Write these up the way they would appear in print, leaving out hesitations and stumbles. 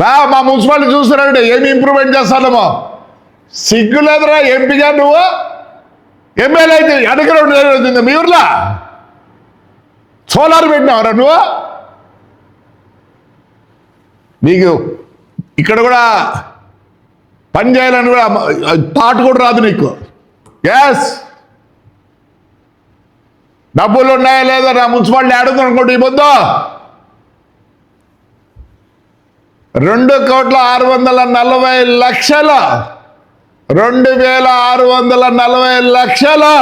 మా మున్సిపాలిటీ చూస్తున్నాడు ఏమి ఇంప్రూవ్మెంట్ చేస్తానమో. సిగ్గులేదురా ఎంపీగా నువ్వు ఎమ్మెల్యే అయితే అడగడం మీ ఊర్లో సోలార్ పెట్టినావురా నువ్వు. నీకు ఇక్కడ కూడా పని చేయాలని కూడా థాట్ కూడా రాదు నీకు. ఎస్ డబ్బులు ఉన్నాయా లేదా నా మున్సిపాలిటీ అడుగుతుంది అనుకోండి. ఈ పొద్దు 2,640,00,000 2,640,00,000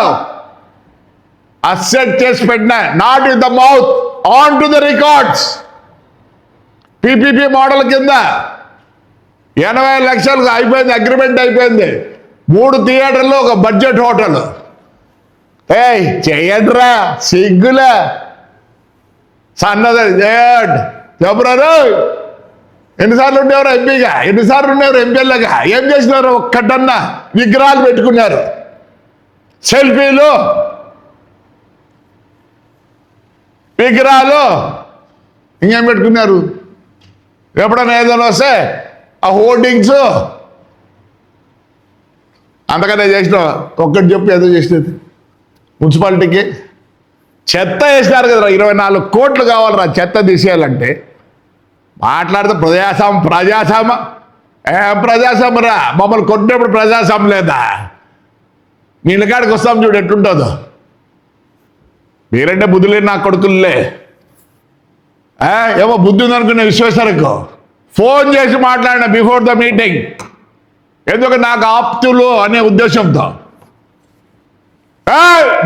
అసెట్ చేసి పెట్టినా. Not with the mouth, on to the records. PPP model కింద 80 లక్షలకు అయిపోయింది, అగ్రిమెంట్ అయిపోయింది. 3 థియేటర్లు, ఒక బడ్జెట్ హోటల్. చెయ్యడ్రా సిగ్గులే సన్నది చేయండి చెప్పరారు. ఎన్నిసార్లు ఉండేవారు ఎంపీగా, ఎన్నిసార్లు ఉండేవారు ఎంపీలుగా, ఏం చేసినారు? ఒక్కటన్నా విగ్రహాలు పెట్టుకున్నారు, సెల్ఫీలు, విగ్రహాలు, ఇంకేం పెట్టుకున్నారు? ఎప్పుడన్నా ఏదైనా వస్తే ఆ హోర్డింగ్స్ అంతకనే చేసిన. ఒక్కటి చెప్పి ఏదో చేసినది మున్సిపాలిటీకి చెత్త వేసినారు కదరా. 24 కోట్లు కావాలరా చెత్త తీసేయాలంటే. మాట్లాడితే ప్రజాస్వామ్యం ఏం ప్రజాస్వామ్యం రా? మమ్మల్ని కొట్టినప్పుడు ప్రజాస్వామ్యం లేదా? మీ ఇళ్ళకాడికి వస్తాం చూడు ఎట్లుంటుందో. మీరంటే బుద్ధి లేని నా కొడుకుల్లే. ఏమో బుద్ధి ఉందనుకునే విశ్వేశ్వరకు ఫోన్ చేసి మాట్లాడిన బిఫోర్ ద మీటింగ్. ఎందుకు నాకు ఆప్తులు అనే ఉద్దేశంతో.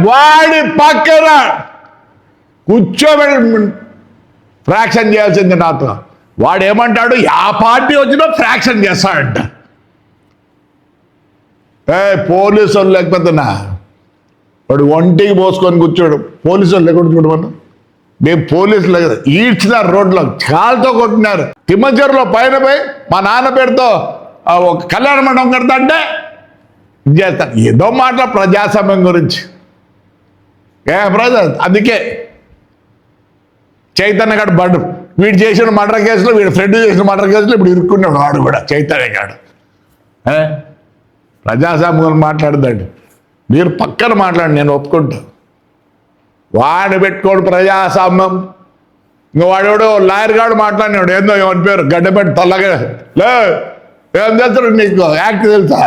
వాడి పక్కన కూర్చోబెట్టి ఫ్రాక్షన్ చేయాల్సింది నాతో. వాడు ఏమంటాడు? ఆ పార్టీ వచ్చినా ఫ్రాక్షన్ చేస్తాడంట. పోలీసు వాళ్ళు లేకపోతున్నా వాడు ఒంటికి పోసుకొని కూర్చోడు. పోలీసు వాళ్ళు లేకుండా చూడమన్నా. మేము పోలీసులు కదా ఈడ్చినారు, రోడ్లో కాలుతో కొట్టినారు. తిమ్మచెరులో పైన పోయి మా నాన్న పేరుతో ఒక కళ్యాణ మండపం కడతా అంటే చేస్తాను. ఏదో మాటల ప్రజాస్వామ్యం గురించి అందుకే చైతన్య గారు బడ్డు వీడు చేసిన మర్డర్ కేసులో, వీడు ఫ్రెండ్ చేసిన మర్డర్ కేసులో ఇప్పుడు ఇరుక్కున్నాడు వాడు కూడా. చైతన్య గారు ప్రజాస్వామ్యం మాట్లాడదండి. మీరు పక్కన మాట్లాడి నేను ఒప్పుకుంటా. వాడు పెట్టుకోడు ప్రజాస్వామ్యం. ఇంకా వాడెవడో లాయర్ గాడు మాట్లాడినాడు. ఏందో ఎవరి పేరు గడ్డపెట్టి తల్లగా లే ఏం చేస్తాడు నీకు? యాక్ట్ తెలుసా?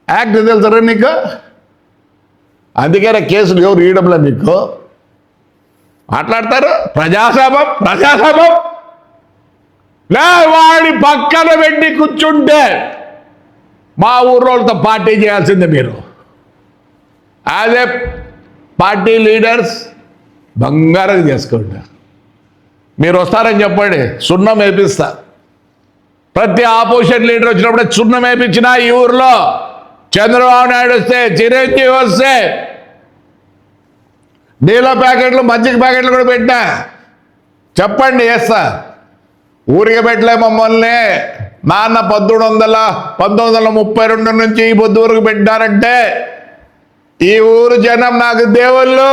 యాక్ట్ తెలుసరా నీకు? అందుకేనా కేసులు ఎవరు ఇవ్వడంలో మీకు మాట్లాడతారు? ప్రజాస్వామ్యం లే వాడి పక్కన పెట్టి కూర్చుంటే మా ఊర్లోతో పార్టీ చేయాల్సిందే మీరు. అదే పార్టీ లీడర్స్ బంగారం చేసుకోండి. మీరు వస్తారని చెప్పండి, సున్నం వేపిస్తా. ప్రతి ఆపోజిషన్ లీడర్ వచ్చినప్పుడే సున్నం వేపించినా ఈ ఊర్లో. చంద్రబాబు నాయుడు వస్తే, చిరంజీవి వస్తే నీళ్ళ ప్యాకెట్లు, మజ్జిగ ప్యాకెట్లు కూడా పెట్టినా. చెప్పండి వేస్తా. ఊరికి పెట్టలే మమ్మల్ని. నాన్న 1932 నుంచి ఈ పొద్దు ఊరికి పెట్టారంటే ఈ ఊరు జనం నాకు దేవుళ్ళు.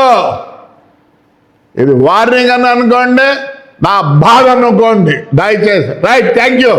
ఇది వార్నింగ్ అని అనుకోండి, నా బాధ అనుకోండి దయచేసి. Right, thank you.